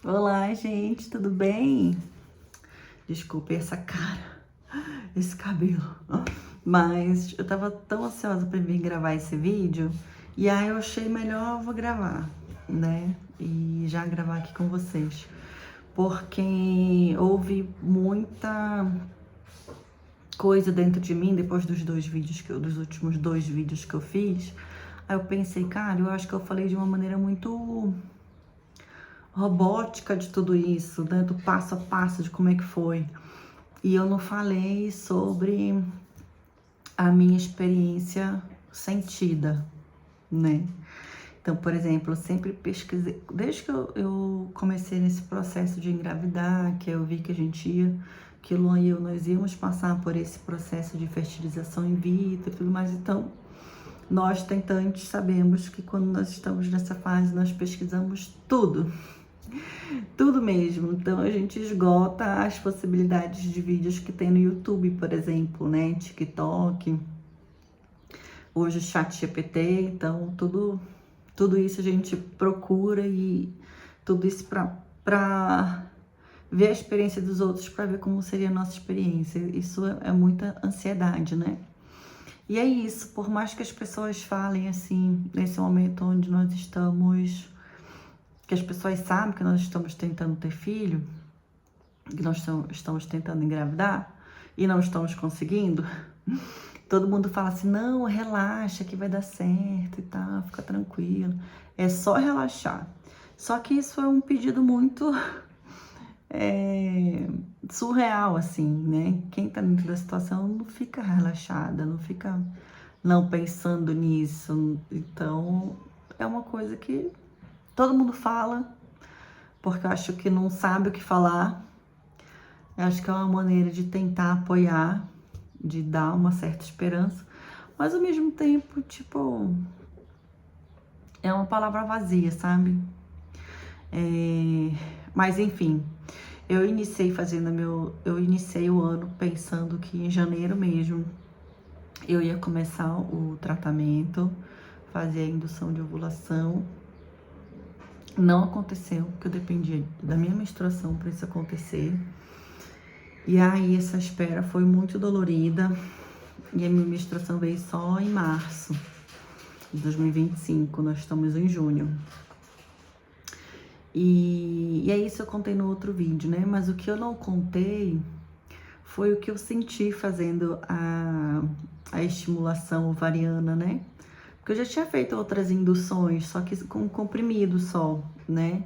Olá, gente, tudo bem? Desculpe essa cara, esse cabelo. Mas eu tava tão ansiosa pra vir gravar esse vídeo e aí eu achei melhor eu vou gravar, né? E já gravar aqui com vocês. Porque houve muita coisa dentro de mim depois dos últimos dois vídeos que eu fiz. Aí eu pensei, cara, eu acho que eu falei de uma maneira muito robótica de tudo isso, né? Do passo a passo de como é que foi. E eu não falei sobre a minha experiência sentida, né? Então, por exemplo, eu sempre pesquisei, desde que eu comecei nesse processo de engravidar, que eu vi que a gente ia, que Luan e eu, nós íamos passar por esse processo de fertilização in vitro e tudo mais. Então, nós tentantes sabemos que quando nós estamos nessa fase, nós pesquisamos tudo. Tudo mesmo. Então a gente esgota as possibilidades de vídeos que tem no YouTube, por exemplo, né? TikTok, hoje o ChatGPT, então tudo isso a gente procura e tudo isso para ver a experiência dos outros, para ver como seria a nossa experiência. Isso é muita ansiedade, né? E é isso, por mais que as pessoas falem assim, nesse momento onde nós estamos, que as pessoas sabem que nós estamos tentando ter filho, que nós estamos tentando engravidar e não estamos conseguindo, todo mundo fala assim, não, relaxa que vai dar certo e tal, fica tranquilo. É só relaxar. Só que isso é um pedido muito surreal, assim, né? Quem tá dentro da situação não fica relaxada, não fica não pensando nisso. Então, é uma coisa que todo mundo fala, porque eu acho que não sabe o que falar. Eu acho que é uma maneira de tentar apoiar, de dar uma certa esperança, mas ao mesmo tempo, tipo, é uma palavra vazia, sabe? Mas enfim, eu iniciei o ano pensando que em janeiro mesmo eu ia começar o tratamento, fazer a indução de ovulação. Não aconteceu, porque eu dependia da minha menstruação para isso acontecer. E aí essa espera foi muito dolorida e a minha menstruação veio só em março de 2025, nós estamos em junho. E é isso que eu contei no outro vídeo, né? Mas o que eu não contei foi o que eu senti fazendo a estimulação ovariana, né? Porque eu já tinha feito outras induções, só que com comprimido só, né?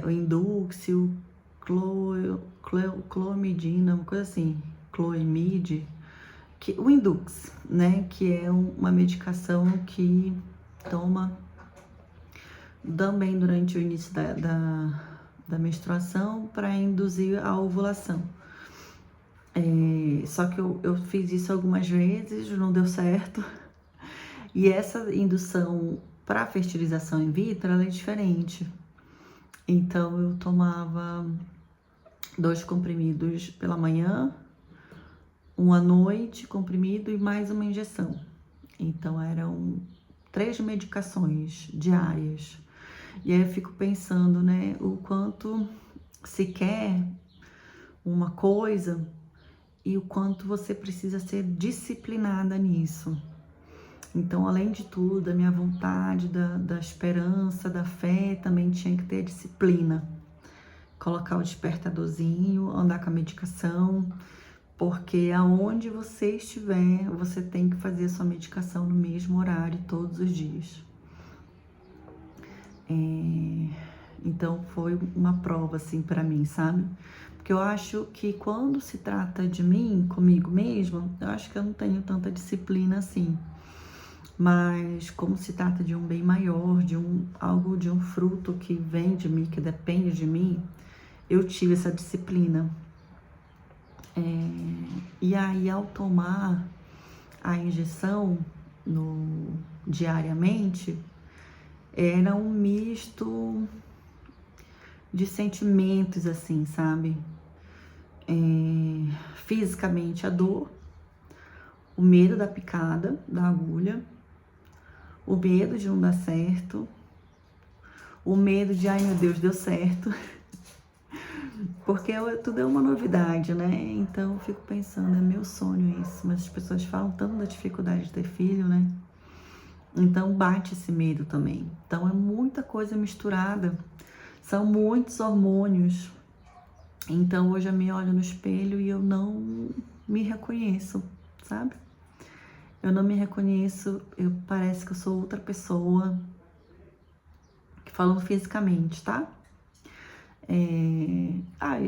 O Indux, o Clomidina, uma coisa assim, Cloimide, o Indux, né? Que é uma medicação que toma também durante o início da menstruação para induzir a ovulação. Só que eu fiz isso algumas vezes, não deu certo. E essa indução para fertilização in vitro, ela é diferente. Então, eu tomava 2 comprimidos pela manhã, um à noite, comprimido, e mais uma injeção. Então, eram 3 medicações diárias. E aí eu fico pensando, né, o quanto se quer uma coisa e o quanto você precisa ser disciplinada nisso. Então, além de tudo, a minha vontade, da esperança, da fé, também tinha que ter disciplina. Colocar o despertadorzinho, andar com a medicação, porque aonde você estiver, você tem que fazer a sua medicação no mesmo horário, todos os dias. Então, foi uma prova, assim, pra mim, sabe? Porque eu acho que quando se trata de mim, comigo mesma, eu acho que eu não tenho tanta disciplina assim. Mas como se trata de um bem maior, de um fruto que vem de mim, que depende de mim, eu tive essa disciplina. E aí, ao tomar a injeção diariamente, era um misto de sentimentos, assim, sabe? Fisicamente a dor, o medo da picada, da agulha, o medo de não dar certo, o medo de, ai meu Deus, deu certo. Porque tudo é uma novidade, né? Então eu fico pensando, é meu sonho isso. Mas as pessoas falam tanto da dificuldade de ter filho, né? Então bate esse medo também. Então é muita coisa misturada. São muitos hormônios. Então hoje eu me olho no espelho e eu não me reconheço, sabe? Eu não me reconheço, parece que eu sou outra pessoa, falando fisicamente, tá?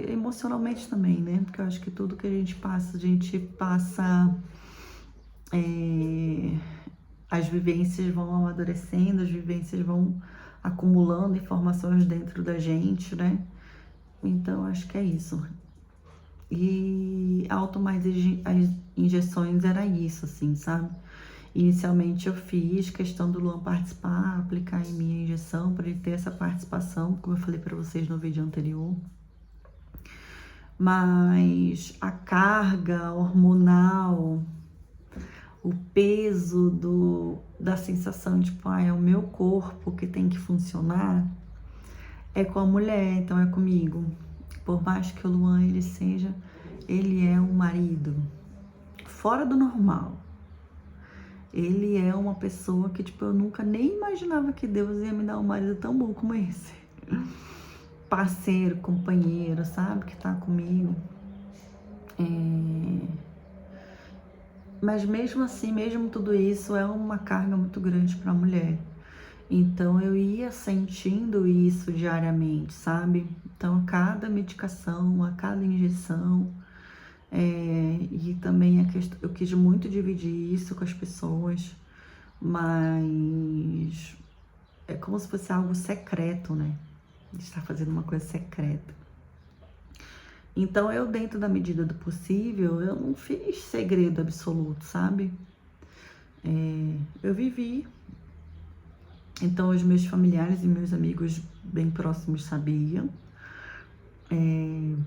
Emocionalmente também, né? Porque eu acho que tudo que a gente passa, as vivências vão amadurecendo, as vivências vão acumulando informações dentro da gente, né? Então, acho que é isso. E a as injeções era isso, assim, sabe? Inicialmente eu fiz questão do Luan participar, aplicar em minha injeção, para ele ter essa participação, como eu falei para vocês no vídeo anterior. Mas a carga hormonal, o peso da sensação de, tipo, é o meu corpo que tem que funcionar, é com a mulher, então é comigo. Por mais que o Luan ele é um marido fora do normal. Ele é uma pessoa que, tipo, eu nunca nem imaginava que Deus ia me dar um marido tão bom como esse. Parceiro, companheiro, sabe? Que tá comigo. Mas mesmo assim, mesmo tudo isso, é uma carga muito grande para a mulher. Então eu ia sentindo isso diariamente, sabe? Então a cada medicação, a cada injeção, e também eu quis muito dividir isso com as pessoas, mas é como se fosse algo secreto, né? A gente tá fazendo uma coisa secreta. Então eu, dentro da medida do possível, eu não fiz segredo absoluto, sabe? Eu vivi. Então os meus familiares e meus amigos bem próximos sabiam.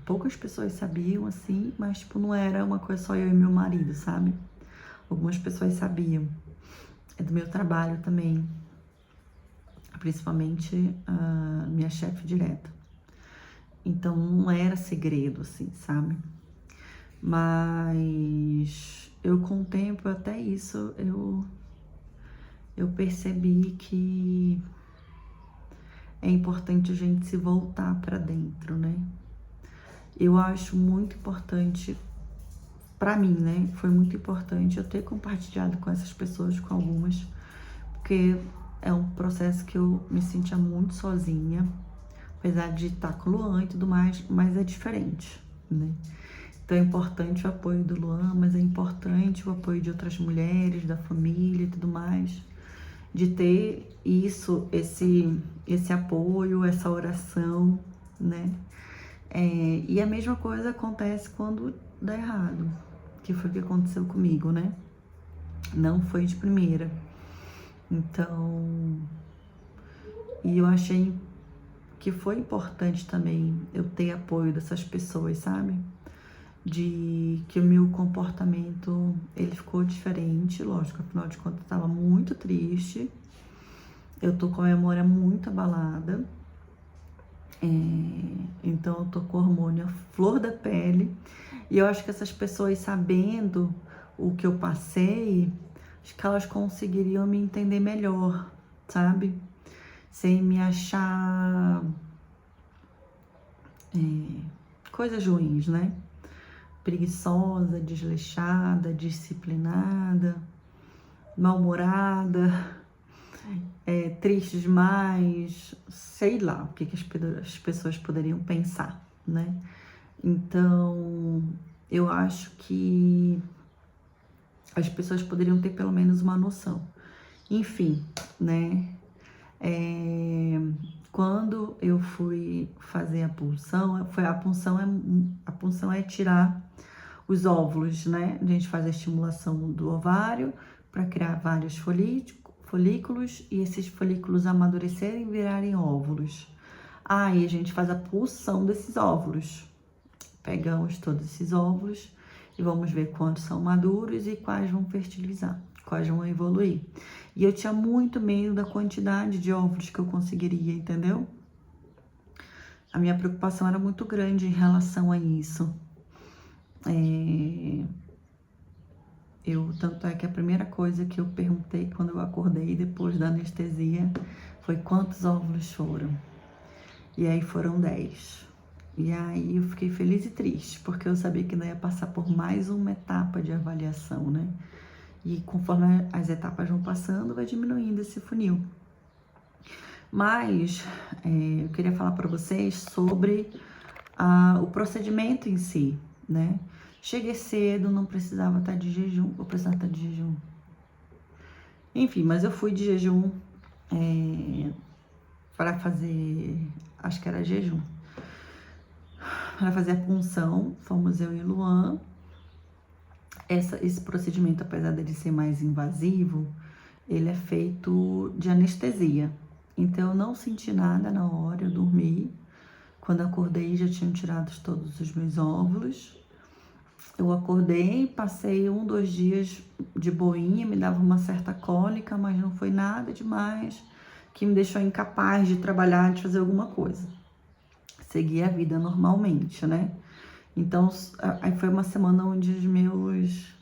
Poucas pessoas sabiam, assim, mas tipo, não era uma coisa só eu e meu marido, sabe? Algumas pessoas sabiam. É do meu trabalho também. Principalmente a minha chefe direta. Então não era segredo, assim, sabe? Mas eu, com o tempo, até isso, eu percebi que é importante a gente se voltar para dentro, né? Eu acho muito importante, para mim, né? Foi muito importante eu ter compartilhado com essas pessoas, com algumas, porque é um processo que eu me sentia muito sozinha, apesar de estar com o Luan e tudo mais, mas é diferente, né? Então é importante o apoio do Luan, mas é importante o apoio de outras mulheres, da família e tudo mais, de ter esse apoio, essa oração, né? E a mesma coisa acontece quando dá errado, que foi o que aconteceu comigo, né? Não foi de primeira. Então, e eu achei que foi importante também eu ter apoio dessas pessoas, sabe? De que o meu comportamento, ele ficou diferente, lógico, afinal de contas eu tava muito triste, eu tô com a memória muito abalada, então eu tô com o hormônio à flor da pele, e eu acho que essas pessoas, sabendo o que eu passei, acho que elas conseguiriam me entender melhor, sabe? Sem me achar coisas ruins, né? Preguiçosa, desleixada, disciplinada, mal-humorada, triste demais, sei lá o que as pessoas poderiam pensar, né? Então, eu acho que as pessoas poderiam ter pelo menos uma noção. Enfim, né? Quando eu fui fazer a punção, a punção é tirar os óvulos, né? A gente faz a estimulação do ovário para criar vários folículos e esses folículos amadurecerem e virarem óvulos. Aí a gente faz a pulsão desses óvulos. Pegamos todos esses óvulos e vamos ver quantos são maduros e quais vão fertilizar, quais vão evoluir. E eu tinha muito medo da quantidade de óvulos que eu conseguiria, entendeu? a minha preocupação era muito grande em relação a isso. Tanto é que a primeira coisa que eu perguntei quando eu acordei depois da anestesia foi quantos óvulos foram. E aí foram 10. E aí eu fiquei feliz e triste, porque eu sabia que ainda ia passar por mais uma etapa de avaliação, né? E conforme as etapas vão passando, vai diminuindo esse funil. Mas eu queria falar para vocês sobre o procedimento em si, né? Cheguei cedo, não precisava estar de jejum, ou precisava estar de jejum. Enfim, mas eu fui de jejum para fazer, acho que era jejum, para fazer a punção, fomos eu e Luan. Esse procedimento, apesar dele ser mais invasivo, ele é feito de anestesia. Então, eu não senti nada na hora, eu dormi. Quando acordei, já tinham tirado todos os meus óvulos. Eu acordei, passei 1, 2 dias de boinha, me dava uma certa cólica, mas não foi nada demais que me deixou incapaz de trabalhar, de fazer alguma coisa. Segui a vida normalmente, né? Então, aí foi uma semana onde os meus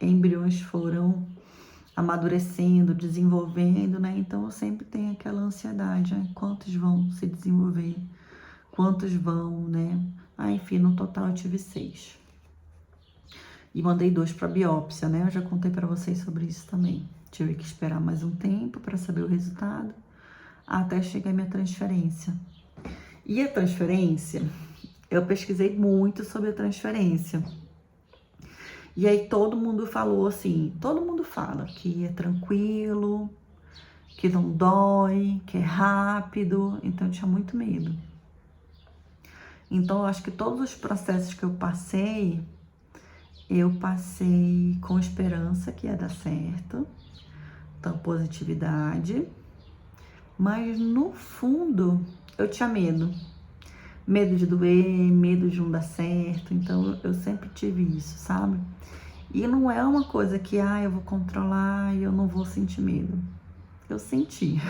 embriões foram amadurecendo, desenvolvendo, né? Então, eu sempre tenho aquela ansiedade, né? Quantos vão se desenvolver? Quantos vão, né? Enfim, no total eu tive 6. E mandei 2 para biópsia, né? Eu já contei para vocês sobre isso também. Tive que esperar mais um tempo para saber o resultado, até chegar a minha transferência. E a transferência, eu pesquisei muito sobre a transferência. E aí todo mundo falou assim, todo mundo fala que é tranquilo, que não dói, que é rápido, então eu tinha muito medo. Então eu acho que todos os processos que eu passei com esperança que ia dar certo, então positividade, mas no fundo eu tinha medo. Medo de doer, medo de não dar certo, então eu sempre tive isso, sabe? E não é uma coisa que, eu vou controlar e eu não vou sentir medo. Eu senti.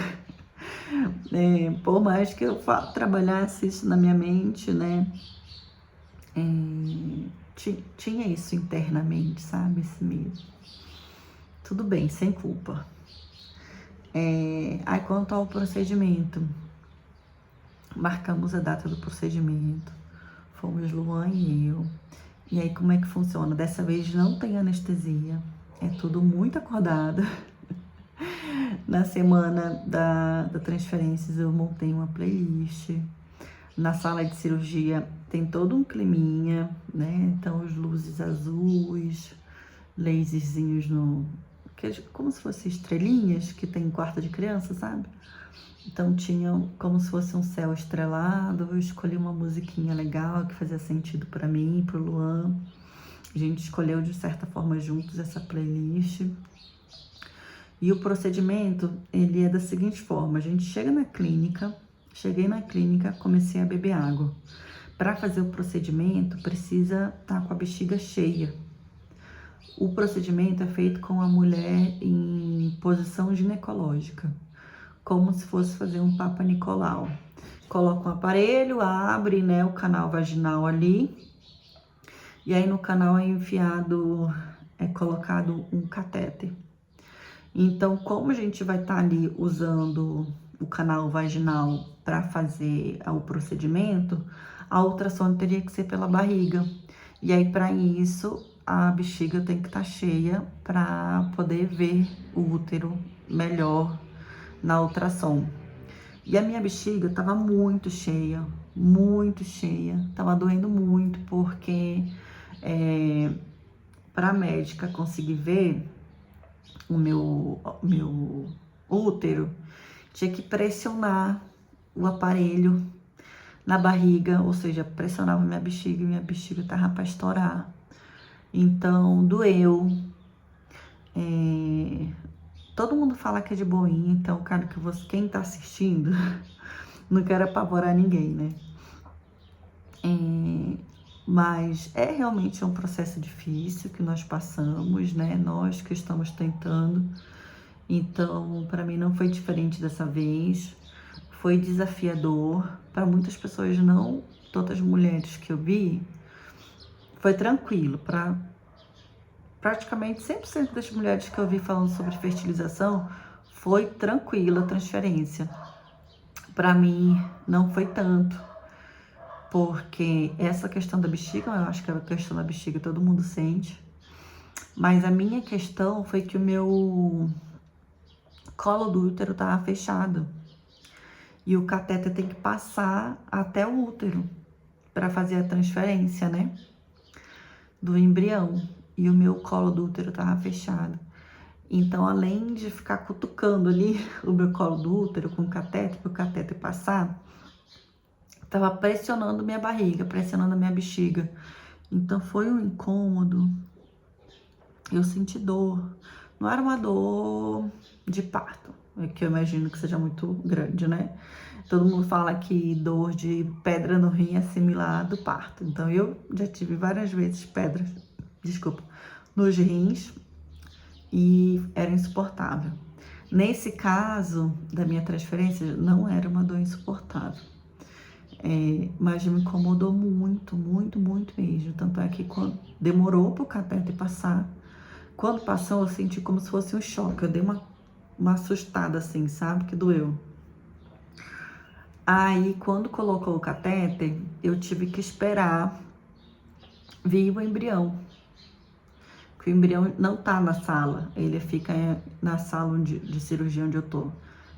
Por mais que eu trabalhasse isso na minha mente, né? Tinha isso internamente, sabe? Esse medo. Tudo bem, sem culpa. Aí quanto ao procedimento, marcamos a data do procedimento, fomos Luan e eu. E aí como é que funciona? Dessa vez não tem anestesia, é tudo muito acordado. Na semana da transferência eu montei uma playlist. Na sala de cirurgia tem todo um climinha, né? Então, as luzes azuis, laserzinhos como se fossem estrelinhas que tem em quarto de criança, sabe? Então, tinha como se fosse um céu estrelado. Eu escolhi uma musiquinha legal que fazia sentido para mim e pro Luan. A gente escolheu, de certa forma, juntos essa playlist. E o procedimento, ele é da seguinte forma. A gente cheguei na clínica, comecei a beber água. Para fazer o procedimento, precisa estar com a bexiga cheia. O procedimento é feito com a mulher em posição ginecológica, como se fosse fazer um Papa Nicolau. Coloca um aparelho, abre, né, o canal vaginal ali, e aí no canal é colocado um catéter. Então, como a gente vai estar ali usando o canal vaginal para fazer o procedimento, a ultrassom teria que ser pela barriga. E aí, para isso, a bexiga tem que estar cheia para poder ver o útero melhor na ultrassom. E a minha bexiga estava muito cheia, estava doendo muito, porque para a médica conseguir ver o meu útero, tinha que pressionar o aparelho na barriga, ou seja, pressionava minha bexiga e minha bexiga tava para estourar. Então, doeu. Todo mundo fala que é de boinha, então, cara, quem tá assistindo, não quero apavorar ninguém, né? Mas realmente um processo difícil que nós passamos, né? Nós que estamos tentando. Então, para mim não foi diferente dessa vez. foi desafiador para muitas pessoas, não todas as mulheres que eu vi. Foi tranquilo para praticamente 100% das mulheres que eu vi falando sobre fertilização. Foi tranquila a transferência. Para mim não foi tanto, porque essa questão da bexiga, eu acho que a questão da bexiga todo mundo sente, mas a minha questão foi que o meu colo do útero estava fechado e o catéter tem que passar até o útero para fazer a transferência, né, do embrião, e o meu colo do útero estava fechado. Então, além de ficar cutucando ali o meu colo do útero com o catéter, para o catéter passar, tava pressionando minha barriga, pressionando a minha bexiga. Então, foi um incômodo. Eu senti dor. Não era uma dor de parto, que eu imagino que seja muito grande, né? Todo mundo fala que dor de pedra no rim é similar do parto. Então, eu já tive várias vezes pedras, nos rins, e era insuportável. Nesse caso da minha transferência, não era uma dor insuportável. Mas me incomodou muito, muito, muito mesmo. Tanto é que quando demorou para o catéter passar, quando passou eu senti como se fosse um choque. Eu dei uma assustada assim, sabe? Que doeu. Aí, quando colocou o catéter, eu tive que esperar vir o embrião. Porque o embrião não tá na sala, ele fica na sala de cirurgia onde eu tô.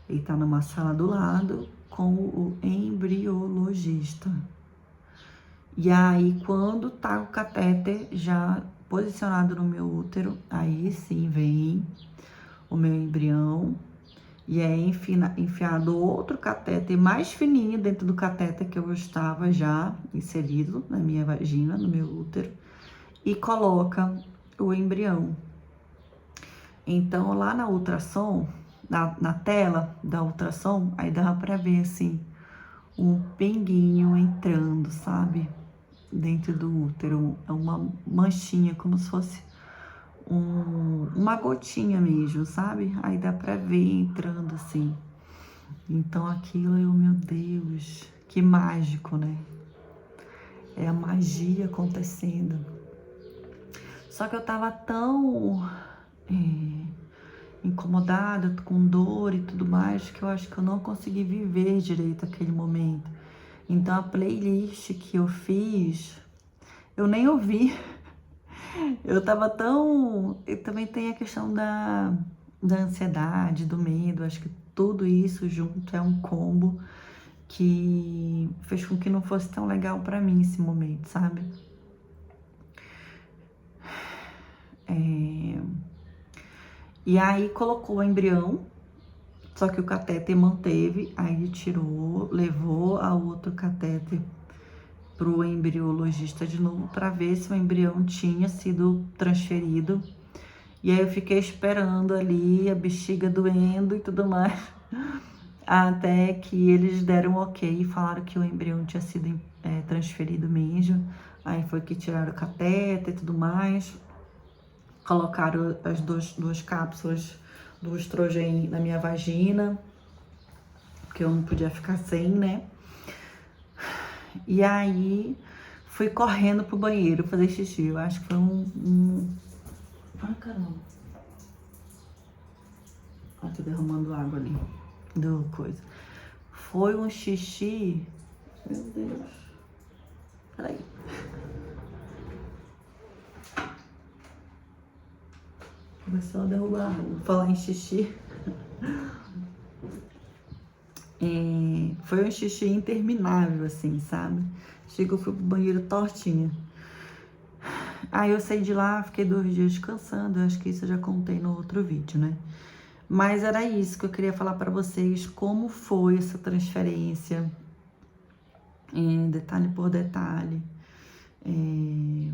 Ele tá numa sala do lado com o embriologista. E aí, quando tá o catéter já posicionado no meu útero, aí sim vem o meu embrião. E é enfiado outro catéter mais fininho dentro do catéter que eu estava já inserido na minha vagina, no meu útero, e coloca o embrião. Então, lá na ultrassom, na tela da ultrassom, aí dava pra ver, assim, um pinguinho entrando, sabe? Dentro do útero, uma manchinha, como se fosse uma gotinha mesmo, sabe? Aí dá pra ver entrando, assim. Então, aquilo, meu Deus, que mágico, né? É a magia acontecendo. Só que eu tava tão incomodada, com dor e tudo mais, que eu acho que eu não consegui viver direito aquele momento. Então a playlist que eu fiz, eu nem ouvi. Eu tava tão... E também tem a questão da ansiedade, do medo. Acho que tudo isso junto é um combo que fez com que não fosse tão legal pra mim esse momento, sabe? E aí colocou o embrião, só que o catéter manteve, aí ele tirou, levou a outro catéter pro embriologista de novo para ver se o embrião tinha sido transferido. E aí eu fiquei esperando ali, a bexiga doendo e tudo mais, até que eles deram ok e falaram que o embrião tinha sido transferido mesmo. Aí foi que tiraram o catéter e tudo mais, colocaram as duas cápsulas do estrogênio na minha vagina, porque eu não podia ficar sem, né? E aí fui correndo pro banheiro fazer xixi. Eu acho que foi Ai, caramba. Ó, tô derramando água ali do coisa. Foi um xixi. Meu Deus. Peraí. Começou a derrubar. Vou falar em xixi. Foi um xixi interminável, assim, sabe? Chegou, fui pro banheiro tortinha. Aí eu saí de lá, fiquei 2 dias descansando. Eu acho que isso eu já contei no outro vídeo, né? Mas era isso que eu queria falar pra vocês, como foi essa transferência, detalhe por detalhe. E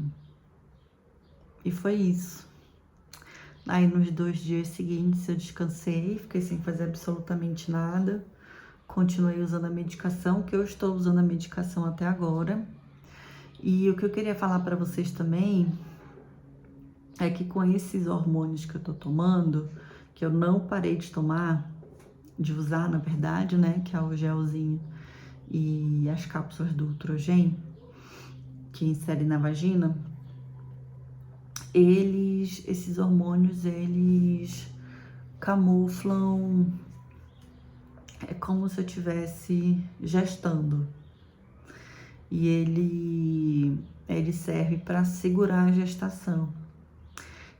foi isso. Aí nos 2 dias seguintes eu descansei, fiquei sem fazer absolutamente nada. Continuei usando a medicação, que eu estou usando a medicação até agora. E o que eu queria falar pra vocês também é que com esses hormônios que eu tô tomando, que eu não parei de tomar, de usar, na verdade, né? Que é o gelzinho e as cápsulas do Utrogen, que insere na vagina, esses hormônios, eles camuflam, é como se eu estivesse gestando. E ele serve para segurar a gestação.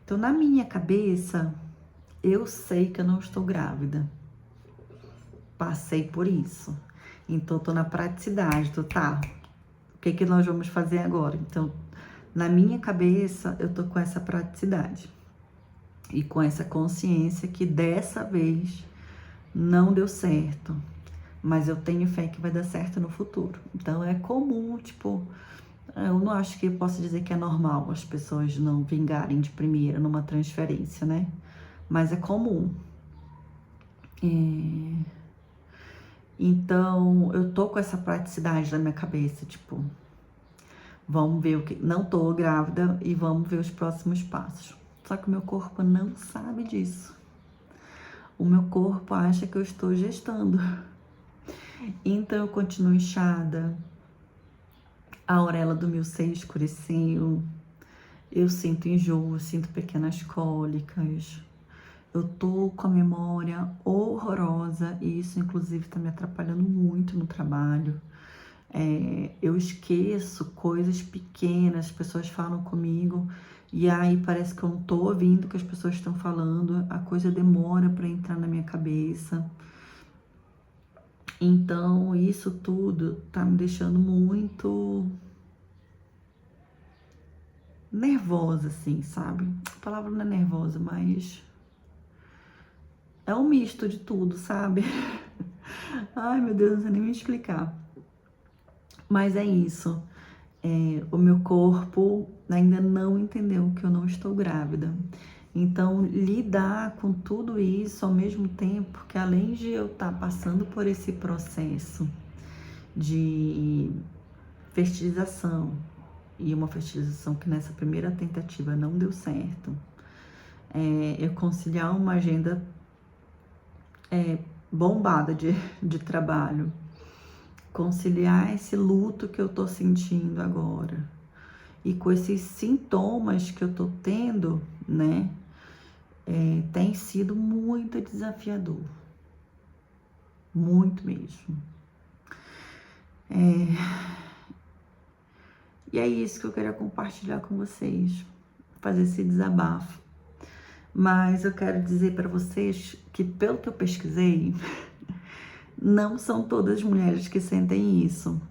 Então, na minha cabeça, eu sei que eu não estou grávida. Passei por isso. Então, tô na praticidade, tá? O que nós vamos fazer agora? Então, na minha cabeça, eu tô com essa praticidade. E com essa consciência que dessa vez não deu certo. Mas eu tenho fé que vai dar certo no futuro. Então, é comum, tipo, eu não acho que eu posso dizer que é normal as pessoas não vingarem de primeira numa transferência, né? Mas é comum. Então, eu tô com essa praticidade na minha cabeça, tipo, vamos ver o que... Não tô grávida e vamos ver os próximos passos. Só que o meu corpo não sabe disso. O meu corpo acha que eu estou gestando. Então, eu continuo inchada, a orelha do meu seio escureceu, eu sinto enjoo, sinto pequenas cólicas, eu tô com a memória horrorosa e isso, inclusive, tá me atrapalhando muito no trabalho. Eu esqueço coisas pequenas, as pessoas falam comigo e aí parece que eu não tô ouvindo o que as pessoas estão falando, a coisa demora para entrar na minha cabeça. Então, isso tudo tá me deixando muito nervosa, assim, sabe? A palavra não é nervosa, mas é um misto de tudo, sabe? Ai, meu Deus, não sei nem me explicar. Mas é isso. O meu corpo ainda não entendeu que eu não estou grávida. Então, lidar com tudo isso ao mesmo tempo que, além de eu estar passando por esse processo de fertilização, e uma fertilização que nessa primeira tentativa não deu certo, eu conciliar uma agenda bombada de trabalho, conciliar esse luto que eu tô sentindo agora e com esses sintomas que eu tô tendo, né, tem sido muito desafiador, muito mesmo. E é isso que eu queria compartilhar com vocês, fazer esse desabafo. Mas eu quero dizer para vocês que, pelo que eu pesquisei, não são todas as mulheres que sentem isso,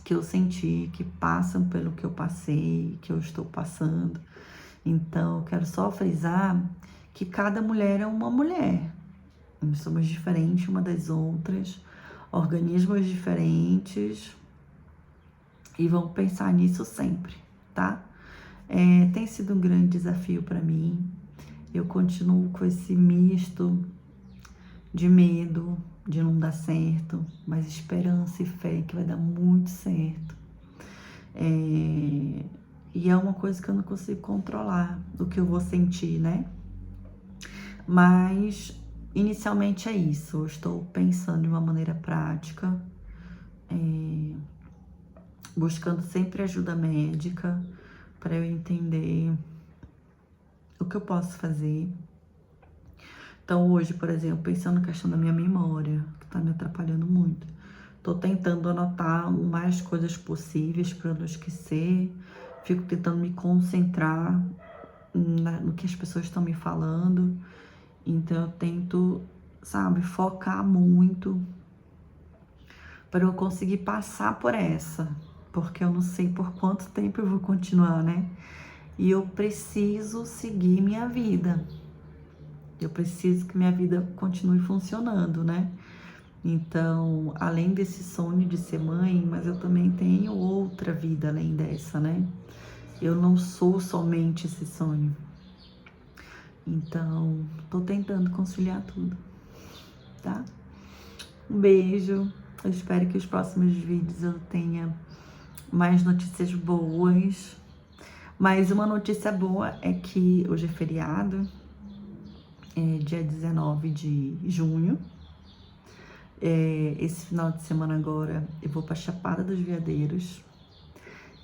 que eu senti, que passam pelo que eu passei, que eu estou passando. Então, eu quero só frisar que cada mulher é uma mulher. Nós somos diferentes uma das outras, organismos diferentes, e vamos pensar nisso sempre, tá? Tem sido um grande desafio para mim. Eu continuo com esse misto de medo de não dar certo, mas esperança e fé que vai dar muito certo. E é uma coisa que eu não consigo controlar, o que eu vou sentir, né? Mas, inicialmente é isso. Eu estou pensando de uma maneira prática, buscando sempre ajuda médica para eu entender o que eu posso fazer. Então, hoje, por exemplo, pensando na questão da minha memória, que tá me atrapalhando muito. Tô tentando anotar o mais coisas possíveis para eu não esquecer. Fico tentando me concentrar no que as pessoas estão me falando. Então, eu tento, sabe, focar muito para eu conseguir passar por essa. Porque eu não sei por quanto tempo eu vou continuar, né? E eu preciso seguir minha vida. Eu preciso que minha vida continue funcionando, né? Então, além desse sonho de ser mãe, mas eu também tenho outra vida além dessa, né? Eu não sou somente esse sonho. Então, tô tentando conciliar tudo, tá? Um beijo. Eu espero que os próximos vídeos eu tenha mais notícias boas. Mas uma notícia boa é que hoje é feriado. Dia 19 de junho, Esse final de semana agora eu vou pra Chapada dos Veadeiros.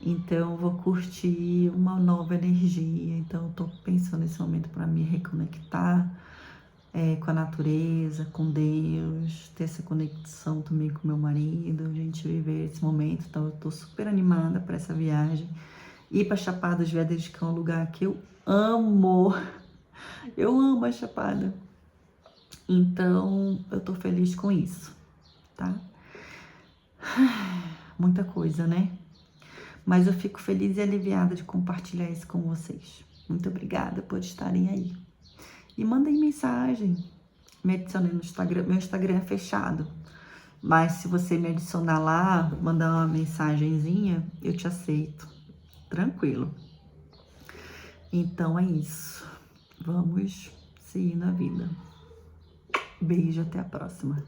Então, eu vou curtir uma nova energia. Então, eu tô pensando nesse momento para me reconectar com a natureza, com Deus, ter essa conexão também com meu marido, a gente viver esse momento. Então, eu tô super animada para essa viagem. Ir pra Chapada dos Veadeiros, que é um lugar que eu amo. Eu amo a Chapada. Então, eu tô feliz com isso, tá? Muita coisa, né? Mas eu fico feliz e aliviada de compartilhar isso com vocês. Muito obrigada por estarem aí. E mandem mensagem. Me adicionem no Instagram. Meu Instagram é fechado. Mas se você me adicionar lá, mandar uma mensagenzinha, eu te aceito. Tranquilo. Então é isso. Vamos seguir na vida. Beijo, até a próxima.